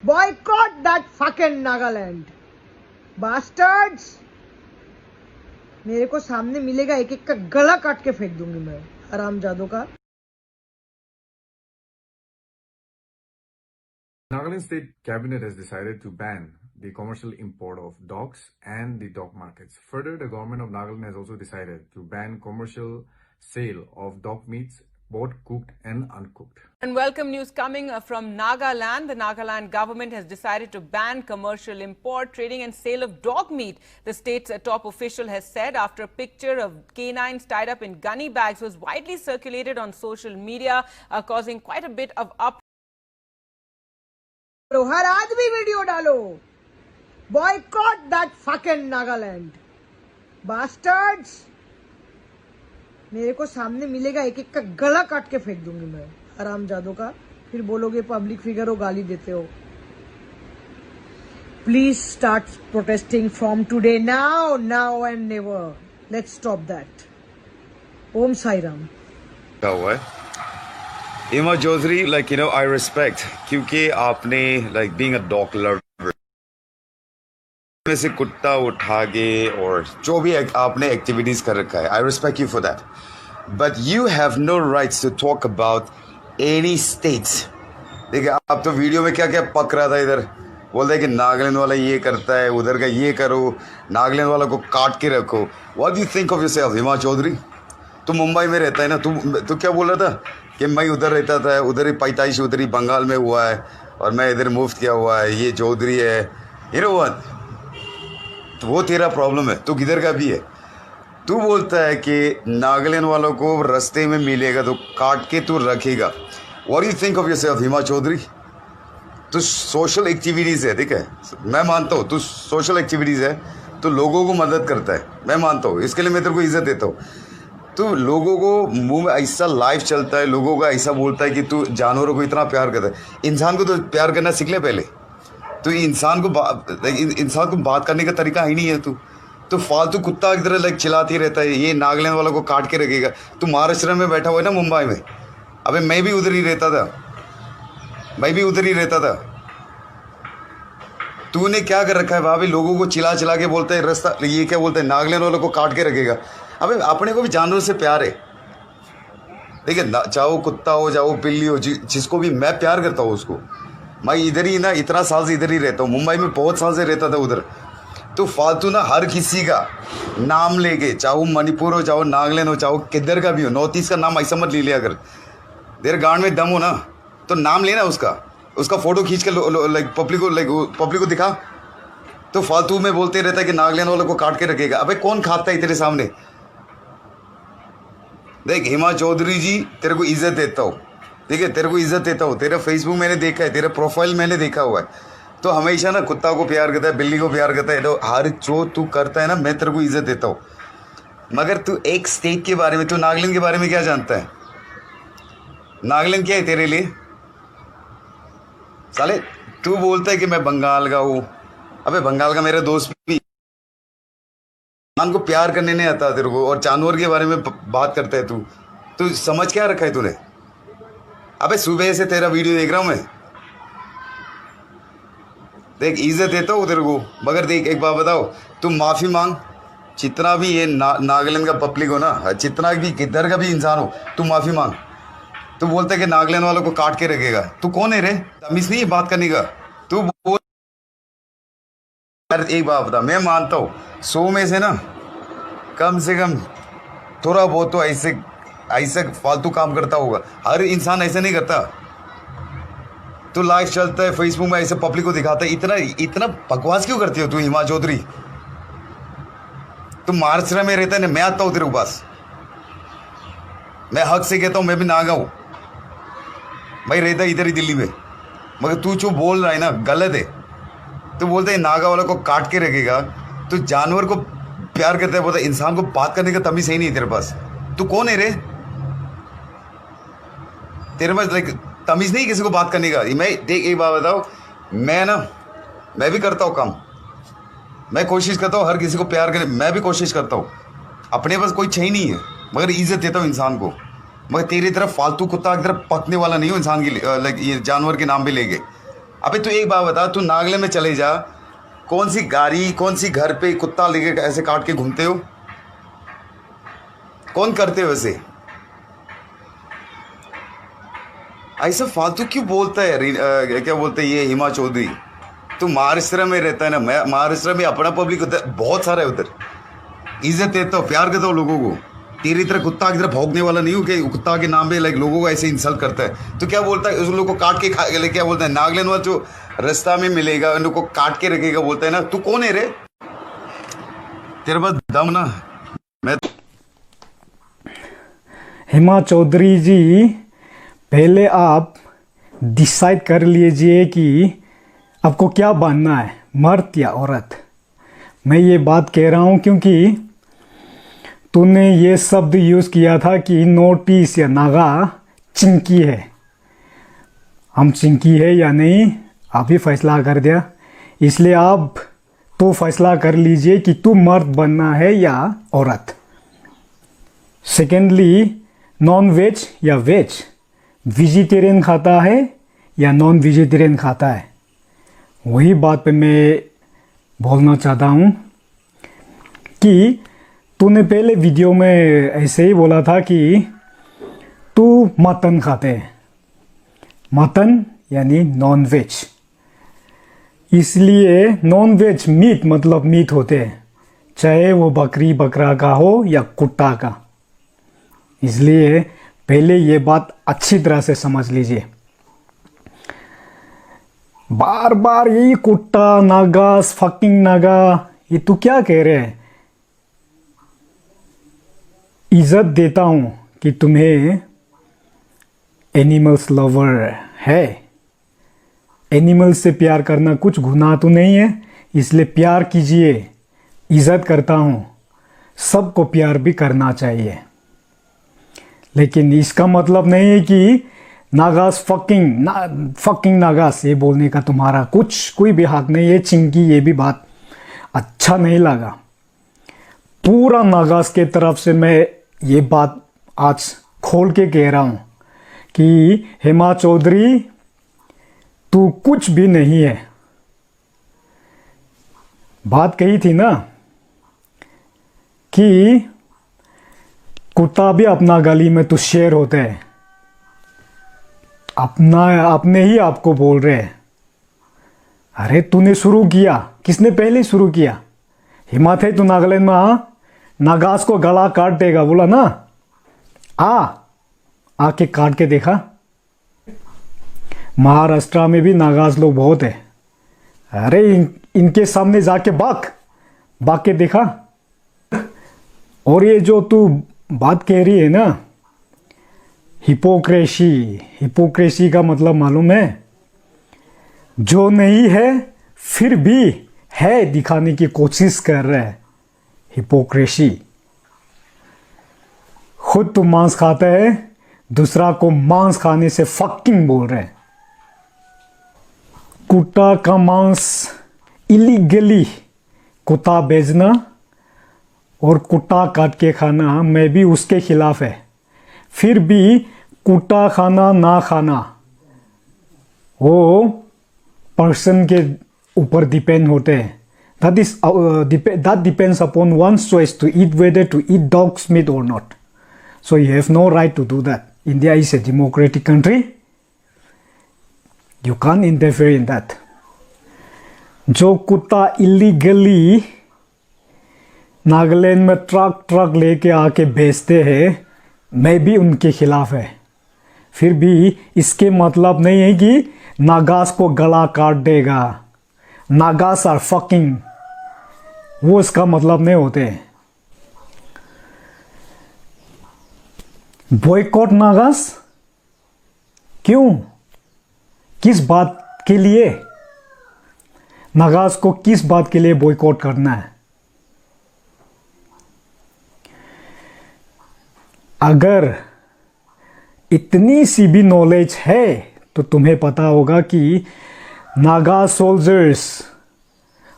Boycott that fucking Nagaland. Bastards. मेरे को सामने मिलेगा एक एक का गला काट के फेंक दूंगी मैं हरामजादों का। Nagaland State Cabinet has decided to ban the commercial import of dogs and the dog markets. Further, the government of Nagaland has also decided to ban commercial sale of dog meats, both cooked and uncooked. And welcome news coming from Nagaland. The Nagaland government has decided to ban commercial import, trading and sale of dog meat. The state's top official has said after a picture of canines tied up in gunny bags was widely circulated on social media, causing quite a bit of uproar. हर आदमी video डालो। Boycott that fucking Nagaland. Bastards. मेरे को सामने मिलेगा एक एक का गला काट के फेंक दूंगी मैं हरामजादों का। फिर बोलोगे पब्लिक फिगर हो, गाली देते हो। Please start protesting from today, now and never. Let's stop that. Om Sai Ram. Hima Chaudhary, I respect क्योंकि आपने being a dog lover में से कुत्ता उठा के और जो भी आपने एक्टिविटीज कर रखा है, I respect you for that. But you have no rights to talk about any states. देखिए आप तो वीडियो में क्या क्या पक रहा था, इधर बोलते हैं कि नागालैंड वाला ये करता है, उधर का ये करो, नागालैंड वाला को काट के रखो। What do you think of yourself, हिमा चौधरी? तू मुंबई में रहता है ना, तू क्या बोल रहा था कि मैं उधर रहता था, उधर ही पैताइश उधर ही बंगाल में हुआ है और मैं इधर मुफ्त किया हुआ है, ये चौधरी है, यू नो व्हाट। तो वो तेरा प्रॉब्लम है, तू किधर का भी है। तू बोलता है कि नागालैंड वालों को रास्ते में मिलेगा तो काट के तू रखेगा। What do you think of yourself Hima Chaudhary? तू सोशल एक्टिविटीज़ है, ठीक है, मैं मानता हूँ तू सोशल एक्टिविटीज़ है, तो लोगों को मदद करता है, मैं मानता हूँ, इसके लिए मैं तेरे को इज्जत देता हूँ। तो लोगों को मुंह में ऐसा लाइफ चलता है, लोगों का ऐसा बोलता है कि तू जानवरों को इतना प्यार करता है। इंसान को तो प्यार करना सीख ले पहले। तो इंसान को बात करने का तरीका ही नहीं है। तो फालतू कुत्ता की तरह चिल्लाती रहता है, ये नागालैंड वालों को काट के रखेगा। तू महाराष्ट्र में बैठा हुआ है ना, मुंबई में। अबे मैं भी उधर ही रहता था, तूने क्या कर रखा है वहाँ भी? लोगों को चिल्ला के बोलता है रास्ता, ये क्या बोलता है, नागालैंड वालों को काट के रखेगा। अबे अपने को भी जानवरों से प्यार है, ठीक है, चाहे वो कुत्ता हो, चाहे वो बिल्ली हो, जिसको भी मैं प्यार करता हूँ उसको। मैं इधर ही ना इतना साल से इधर ही रहता हूँ, मुंबई में बहुत साल से रहता था उधर। तो फालतू ना हर किसी का नाम लेके, चाहे वो मणिपुर हो, चाहे वो नागालैंड हो, चाहे वो किधर का भी हो, नॉर्थ ईस्ट का नाम ऐसा मत ले लिया अगर तेरे गांड में दम हो ना, तो नाम लेना उसका फोटो खींच के पब्लिक को दिखा। तो फालतू में बोलते रहता है कि नागालैंड वालों को काट के रखेगा। अबे कौन खाता है तेरे सामने? देख हिमा चौधरी जी, तेरे को इज्जत देता हूँ, ठीक है, तेरे को इज्जत देता हूँ। तेरा फेसबुक मैंने देखा है, तेरा प्रोफाइल मैंने देखा हुआ है। तो हमेशा ना कुत्ता को प्यार करता है, बिल्ली को प्यार करता है, तो हर जो तू करता है ना, मैं तेरे को इज्जत देता हूँ। मगर तू एक स्टेट के बारे में, तू नागालैंड के बारे में क्या जानता है? नागालैंड क्या है तेरे लिए? साले तू बोलता है कि मैं बंगाल का हूँ। अबे बंगाल का मेरा दोस्त भी, इंसान को प्यार करने नहीं आता तेरे को, और जानवर के बारे में बात करता है तू समझ क्या रखा है तूने? अबे सुबह से तेरा वीडियो देख रहा हूं मैं, देख इज्जत देता हूँ तेरे को, मगर देख एक बात बताओ, तू माफ़ी मांग। जितना भी ये नागालैंड का पब्लिक हो ना, जितना भी किधर का भी इंसान हो, तू माफ़ी मांग। तू बोलता है कि नागालैंड वालों को काट के रखेगा। तू कौन है रे? तमीज़ नहीं है बात करने का। तू बोल यार, एक बात बता, मैं मानता हूँ 100 में से ना कम से कम थोड़ा बहुत तो ऐसे फालतू काम करता होगा। हर इंसान ऐसे नहीं करता। तो लाइव चलता है फेसबुक में, ऐसे पब्लिक को दिखाता है। इतना बकवास क्यों करती हो तू हिमा चौधरी? तुम महाराष्ट्र में रहता है ना, मैं आता हूँ तेरे पास, मैं हक से कहता हूँ, मैं भी नागा हूँ, भाई रहता इधर ही दिल्ली में। मगर तू जो बोल रहा है ना, गलत है। तू बोलते है नागा वालों को काट के रखेगा, तो जानवर को प्यार करता है, बोलता है इंसान को बात करने का तमीज़ ही नहीं है तेरे पास। तू कौन है रे? तेरे पास तमीज़ नहीं किसी को बात करने का। मैं देख एक बात बताओ, मैं भी करता हूँ काम, मैं कोशिश करता हूँ हर किसी को प्यार करने, मैं भी कोशिश करता हूँ। अपने पास कोई चाहिए नहीं है, मगर इज्जत देता हूँ इंसान को। मगर तेरी तरफ फालतू कुत्ता की तरफ पकने वाला नहीं हो इंसान की, ये जानवर के नाम पे लेके। अबे तू एक बात बता, तू नागालैंड में चले जा, कौन सी गाड़ी कौन सी घर पे कुत्ता लेके ऐसे काट के घूमते हो? कौन करते हो वैसे? ऐसा फालतू क्यों बोलता है? क्या बोलते हैं ये हिमा चौधरी? तू महाराष्ट्र में रहता है ना, मैं महाराष्ट्र में अपना पब्लिक होता है बहुत सारा है उधर, इज्जत देता हूँ, प्यार करता हूँ लोगों को। तेरी तरह कुत्ता की तरह भौंकने वाला नहीं हूँ कि कुत्ता के नाम पे लाइक लोगों को ऐसे इंसल्ट करता है। तो क्या बोलता है, उस लोग को काट के खा क्या बोलता है, नागालैंड वाला जो रास्ता में मिलेगा उन लोग को काट के रखेगा बोलता है ना। तू कौन है रे? तेरे पास दम ना? मैं हेमा चौधरी जी, पहले आप डिसाइड कर लीजिए कि आपको क्या बनना है, मर्द या औरत। मैं ये बात कह रहा हूँ क्योंकि तूने ये शब्द यूज़ किया था कि नोटिस या नागा चिंकी है। हम चिंकी है या नहीं आप ही फैसला कर दिया, इसलिए आप तो फैसला कर लीजिए कि तू मर्द बनना है या औरत। सेकेंडली, नॉन वेज या वेज, वेजिटेरियन खाता है या नॉन वेजिटेरियन खाता है, वही बात पे मैं बोलना चाहता हूँ कि तूने पहले वीडियो में ऐसे ही बोला था कि तू मटन खाते है, मटन यानी नॉन वेज, इसलिए नॉन वेज मीट मतलब मीट होते हैं, चाहे वो बकरी बकरा का हो या कुत्ता का। इसलिए पहले ये बात अच्छी तरह से समझ लीजिए। बार बार यही कुत्ता नागा फकिंग नागा, ये तू क्या कह रहे हैं? इज्जत देता हूं कि तुम्हें एनिमल्स लवर है, एनिमल से प्यार करना कुछ गुनाह तो नहीं है, इसलिए प्यार कीजिए, इज्जत करता हूं, सबको प्यार भी करना चाहिए। लेकिन इसका मतलब नहीं है कि नागास फकिंग नागास ये बोलने का तुम्हारा कोई भी हक नहीं है। चिंकी, ये भी बात अच्छा नहीं लगा। पूरा नागास के तरफ से मैं ये बात आज खोल के कह रहा हूं कि हेमा चौधरी तू कुछ भी नहीं है। बात कही थी ना कि कुत्ता भी अपना गली में तो शेर होते हैं, अपने ही आपको बोल रहे हैं। अरे तूने शुरू किया, किसने पहले शुरू किया? हिम्मत है तो नागालैंड में आ, नागास को गला काट देगा बोला ना, आके काट के देखा। महाराष्ट्र में भी नागास लोग बहुत है। अरे इनके सामने जाके बाक के देखा। और ये जो तू बात कह रही है ना, हिपोक्रेसी का मतलब मालूम है? जो नहीं है फिर भी है दिखाने की कोशिश कर रहा है, हिपोक्रेसी। खुद तो मांस खाता है, दूसरा को मांस खाने से फकिंग बोल रहे हैं। कुत्ता का मांस इलीगली कुत्ता बेचना और कुत्ता काट के खाना, मैं भी उसके खिलाफ है। फिर भी कुत्ता खाना ना खाना वो पर्सन के ऊपर डिपेंड होते हैं। That depends upon one's choice to eat, whether to eat dog's meat or not. So you have no right to do that. India is a democratic country. You can't interfere in that. जो कुत्ता illegally Nagaland में truck लेके आके बेचते हैं, मैं भी उनके खिलाफ है। फिर भी इसके मतलब नहीं है कि नागास को गला काट देगा। नागास आर फकिंग, वो इसका मतलब नहीं होते। बॉयकॉट नागास क्यों? किस बात के लिए? नागास को किस बात के लिए बॉयकॉट करना है? अगर इतनी सी भी नॉलेज है तो तुम्हें पता होगा कि Naga soldiers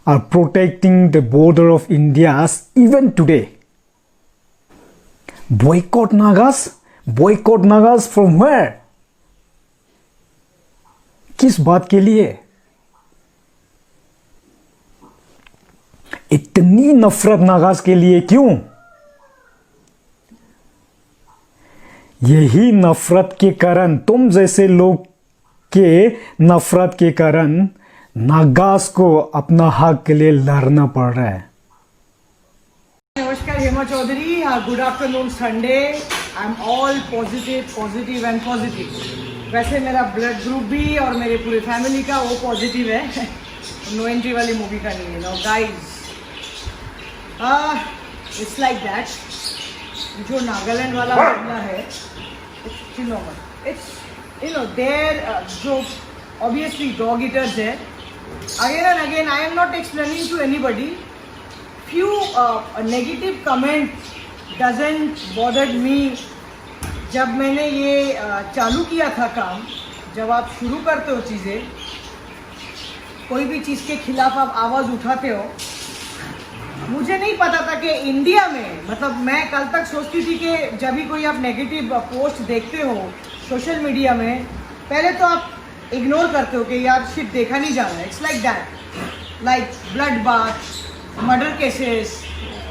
are protecting the border of India even today. Boycott Nagas from where? किस बात के लिए? इतनी नफरत नागाज के लिए क्यों? यही नफरत के कारण, तुम जैसे लोग के नफरत के कारण नागाज को अपना हक के लिए लड़ना पड़ रहा है। नमस्कार, Hema Chaudhary. Good afternoon Sunday. I am all positive and positive. वैसे मेरा ब्लड ग्रुप भी और मेरे पूरे फैमिली का वो पॉजिटिव है। नो एंट्री वाली मूवी का नहीं है। No guys, it's like that. जो नागालैंड वाला मामला है, इट्स नॉर्मल। इट्स देयर जो ऑब्वियसली डॉग ईटर्स है। Again and again I am not explaining to anybody. few negative comment doesn't bothered me। जब मैंने ये चालू किया था काम, जब आप शुरू करते हो चीज़ें, कोई भी चीज़ के खिलाफ आप आवाज़ उठाते हो, मुझे नहीं पता था कि इंडिया में, मतलब मैं कल तक सोचती थी कि जब भी कोई आप नेगेटिव पोस्ट देखते हो सोशल मीडिया में, पहले तो आप इग्नोर करते हो कि यार शिट देखा नहीं जा रहा है। It's like that, like blood bath, murder cases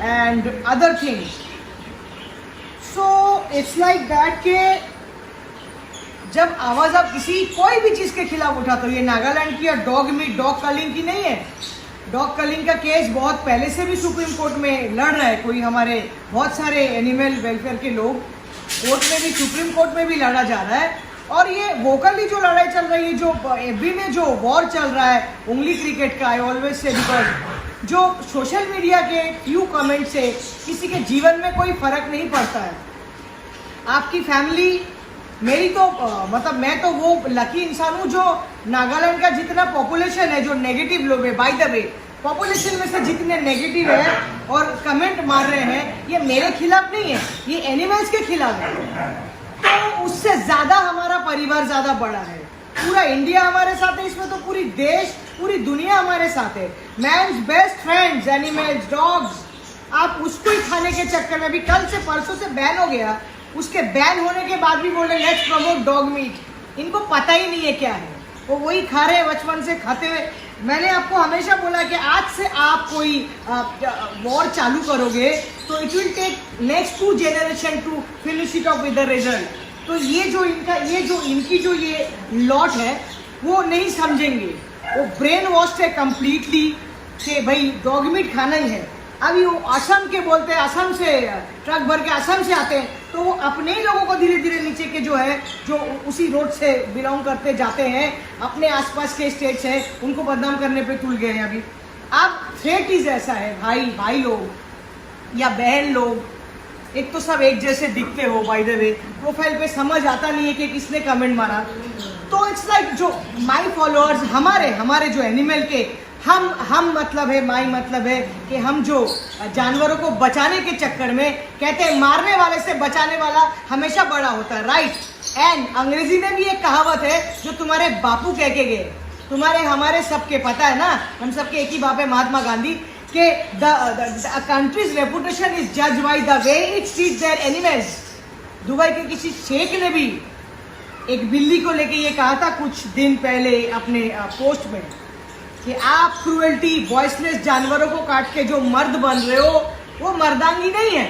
and other things। so it's like that के जब आवाज आप किसी कोई भी चीज के खिलाफ उठाते हो, ये नागालैंड की या डॉग कलिंग की नहीं है। डॉग कलिंग का केस बहुत पहले से भी सुप्रीम कोर्ट में लड़ रहा है। कोई हमारे बहुत सारे एनिमल वेलफेयर के लोग कोर्ट में भी, सुप्रीम कोर्ट में भी लड़ा जा रहा है। और ये वोकली जो लड़ाई चल रही है, जो एफबी में जो वॉर चल रहा है उंगली क्रिकेट का, आई ऑलवेज से, बिकॉज जो सोशल मीडिया के फ्यू कमेंट से किसी के जीवन में कोई फर्क नहीं पड़ता है। आपकी फैमिली, मेरी तो मतलब मैं तो वो लकी इंसान हूँ जो नागालैंड का जितना पॉपुलेशन है, जो नेगेटिव लोग है, बाय द वे पॉपुलेशन में से जितने नेगेटिव है और कमेंट मार रहे हैं, ये मेरे खिलाफ नहीं है, ये एनिमल्स के खिलाफ है। तो उससे ज्यादा हमारा परिवार ज्यादा बड़ा है। पूरा इंडिया हमारे साथ है इसमें, तो पूरी देश, पूरी दुनिया हमारे साथ है। Man's best friends, animals, dogs. आप उसको ही खाने के चक्कर में, अभी कल से परसों से बैन हो गया, उसके बैन होने के बाद भी बोले लेट्स प्रमोट डॉग मीट। इनको पता ही नहीं है क्या है, वो वही खा रहे हैं बचपन से खाते हुए। मैंने आपको हमेशा बोला कि आज से आप कोई वॉर चालू करोगे तो it will take next 2 generation to finish it off with the result. तो ये जो इनकी जो ये लॉट है वो नहीं समझेंगे, वो ब्रेन वॉश है कंप्लीटली कि भाई डॉग मीट खाना ही है। अभी वो असम के बोलते हैं, असम से ट्रक भर के असम से आते हैं, तो वो अपने ही लोगों को धीरे धीरे नीचे के जो है, जो उसी रोड से बिलोंग करते जाते हैं, अपने आसपास के स्टेट्स हैं, उनको बदनाम करने पे तुल गए हैं। अभी अब थ्रेट इज ऐसा है, भाई लोग या बहन लोग, एक तो सब एक जैसे दिखते हो, बाय द वे प्रोफाइल पे समझ आता नहीं है कि किसने कमेंट मारा। तो इट्स लाइक जो माई फॉलोअर्स, हमारे जो एनिमल के हम मतलब है, माई मतलब है कि हम जो जानवरों को बचाने के चक्कर में कहते हैं मारने वाले से बचाने वाला हमेशा बड़ा होता है, राइट। एंड अंग्रेजी में भी एक कहावत है जो तुम्हारे बापू कह के गए, तुम्हारे हमारे सबके पता है ना, हम सबके एक ही बाप है, महात्मा गांधी, के द कंट्रीज रेपुटेशन इज जज by the way it treat their animals. Dubai के किसी शेख ने भी एक बिल्ली को लेके ये कहा था कुछ दिन पहले अपने पोस्ट में कि आप क्रूएल्टी, वॉइसलेस जानवरों को काट के जो मर्द बन रहे हो वो मर्दांगी नहीं है।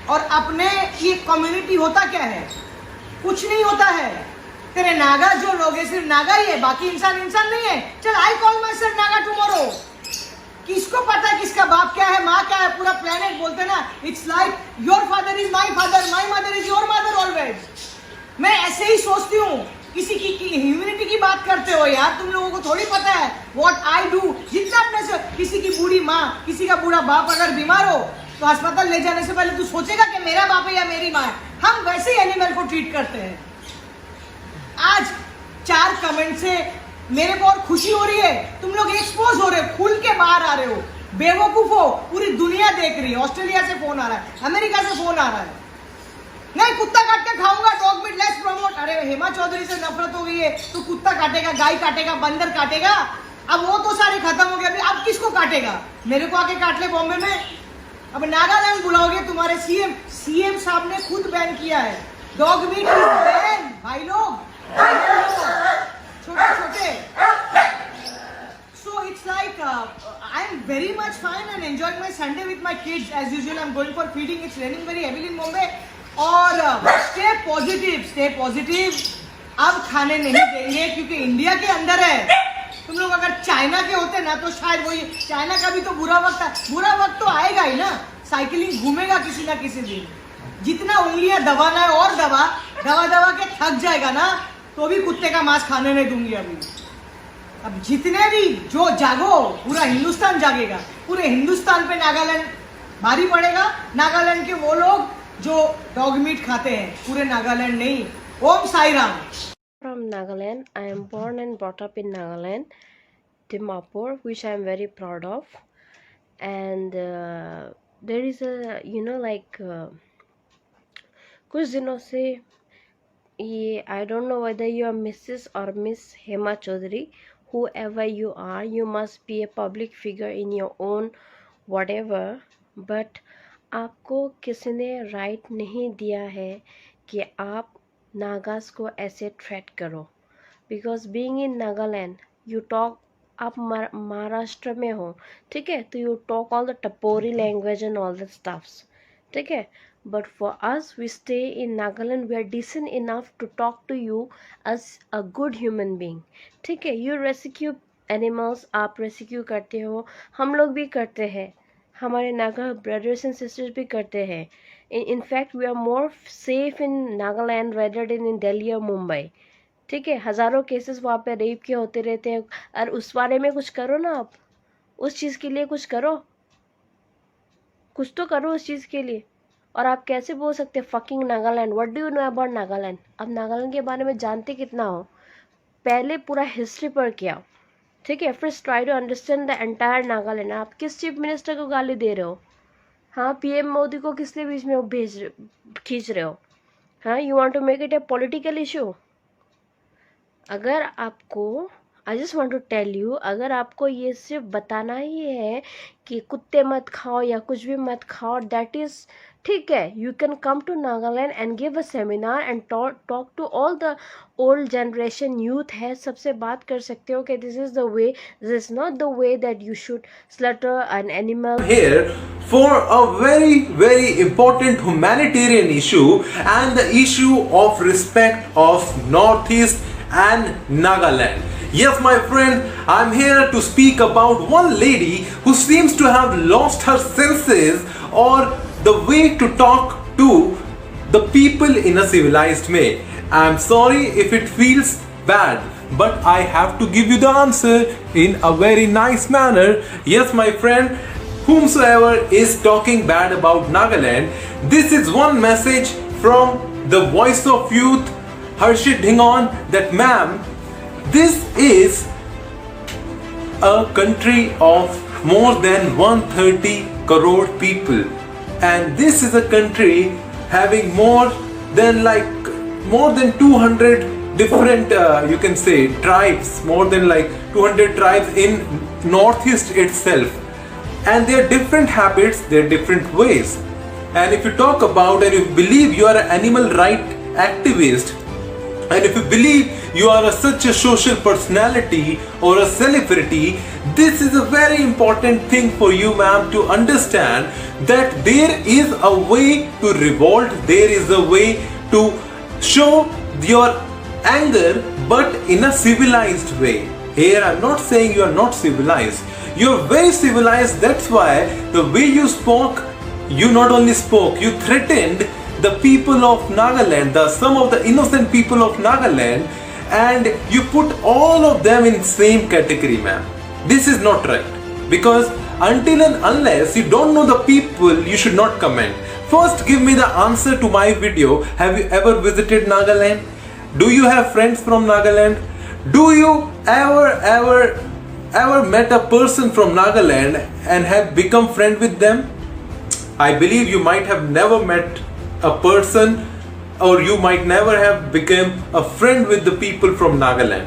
और अपने ये कम्युनिटी होता क्या है, कुछ नहीं होता है। तेरे नागा जो लोग हैं सिर्फ नागा ही है, बाकी इंसान नहीं है। चल I call my self Naga tomorrow. किसको पता है किसका बाप क्या है, माँ क्या है, पूरा प्लेनेट बोलते ना। It's like your father is my father, my mother is your mother always. मैं ऐसे ही सोचती हूँ। किसी की ह्यूमैनिटी की बात करते हो यार, तुम लोगों को थोड़ी पता है व्हाट आई डू। जितना अपने से किसी की बूढ़ी माँ, किसी का बूढ़ा बाप अगर बीमार हो तो अस्पताल ले जाने से पहले तू सोचेगा कि मेरा बाप है या मेरी माँ है। हम वैसे ही एनिमल को ट्रीट करते हैं। आज 4 कमेंट से मेरे को और खुशी हो रही है, तुम लोग एक्सपोज हो रहे हो, खुल के बाहर आ रहे हो। बेवकूफ हो, पूरी दुनिया देख रही है। ऑस्ट्रेलिया से फोन आ रहा है, अमेरिका से फोन आ रहा है, नहीं कुत्ता काट के खाऊंगा, डॉग मीट लेट्स प्रमोट। अरे हेमा चौधरी से नफरत हो गई है तो कुत्ता काटेगा, गाय काटेगा, बंदर काटेगा। अब वो तो सारे खत्म हो गए, अभी अब किसको काटेगा? मेरे को आके काट ले बॉम्बे में। अब नागालैंड बुलाओगे, तुम्हारे सीएम साहब ने खुद बैन किया है डॉग मीट इज बैन। भाई लोग छोटे छोटे, so it's like I am very much fine and enjoying my Sunday with my kids. As usual, I'm going for feeding. It's raining very heavily in Mumbai. और stay positive. अब खाने नहीं देंगे क्योंकि इंडिया के अंदर है. तुम लोग अगर चाइना के होते ना तो शायद वही. चाइना का भी तो बुरा वक्त तो आएगा ही ना. साइकिलिंग घूमेगा किसी ना किसी दिन. जितना उंगलियां दबाना है और दबा के थक जाएगा ना, तो भी कुत्ते का मांस खाने नहीं दूंगी अभी. अब जितने भी जो जागो, पूरा हिंदुस्तान जागेगा. पूरे हिंदुस्तान पे नागालैंड भारी पड़ेगा. नागालैंड के वो लोग जो डॉग मीट खाते हैं, पूरे नागालैंड नहीं. ओम Sai Ram. From Nagaland. I am born and brought up in Nagaland, Dimapur, which I am very proud of. And there is a, कुछ दिनों से ये, I don't know whether you are Mrs. or Miss Hema Chaudhary, whoever you are, you must be a public figure in your own whatever, but आपको किसी ने right नहीं दिया है कि आप नागास को ऐसे थ्रेट करो. Because being in Nagaland you talk, आप महाराष्ट्र में हो, ठीक है, तो you talk all the tapori language and all the stuffs, ठीक है. But for us we stay in Nagaland, we are decent enough to talk to you as a good human being, ठीक है. यू रेस्क्यू एनिमल्स, आप rescue करते हो, हम लोग भी करते हैं, हमारे नागा ब्रदर्स एंड सिस्टर्स भी करते हैं. In fact, we are more safe in Nagaland rather than in Delhi or Mumbai, ठीक है. हज़ारों केसेस वहाँ पे रेप के होते रहते हैं. और उस बारे में कुछ करो ना, आप उस चीज़ के लिए कुछ करो, कुछ तो करो उस चीज़ के लिए. और आप कैसे बोल सकते हैं fucking Nagaland? What do you know about Nagaland? आप नागालैंड के बारे में जानते कितना हो? पहले पूरा हिस्ट्री पढ़ के आओ, ठीक है. First try to understand the entire Nagaland. आप किस चीफ मिनिस्टर को गाली दे रहे हो? हाँ, पीएम मोदी को किस लिए बीच में खींच रहे हो? हाँ, you want to make it a political issue. अगर आपको, I just want to tell you, अगर आपको ये सिर्फ बताना ही है कि कुत्ते मत खाओ या कुछ भी मत खाओ, दैट इज़ ठीक है. You can come to Nagaland and give a seminar and talk to all the old generation youth है, सबसे बात कर सकते हो कि this is the way, this is not the way that you should slaughter an animal. Here for a very important humanitarian issue and the issue of respect of Northeast and Nagaland. Yes, my friend, I'm here to speak about one lady who seems to have lost her senses or the way to talk to the people in a civilized way. I'm sorry if it feels bad, but I have to give you the answer in a very nice manner. Yes, my friend, whomsoever is talking bad about Nagaland, this is one message from the voice of youth, Harshit Dhingon, that ma'am, this is a country of more than 130 crore people, and this is a country having more than 200 different you can say tribes, more than 200 tribes in Northeast itself, and their different habits, their different ways. And if you talk about, and you believe you are an animal right activist, and if you believe you are such a social personality or a celebrity, this is a very important thing for you, ma'am, to understand that there is a way to revolt, there is a way to show your anger, but in a civilized way. Here I'm not saying you are not civilized. You're very civilized. That's why the way you spoke, you not only spoke, you threatened the people of Nagaland, some of the innocent people of Nagaland, and you put all of them in same category, ma'am. This is not right, because until and unless you don't know the people, you should not comment. First, give me the answer to my video. Have you ever visited Nagaland? Do you have friends from Nagaland? Do you ever met a person from Nagaland and have become friend with them? I believe you might have never met a person, or you might never have become a friend with the people from Nagaland.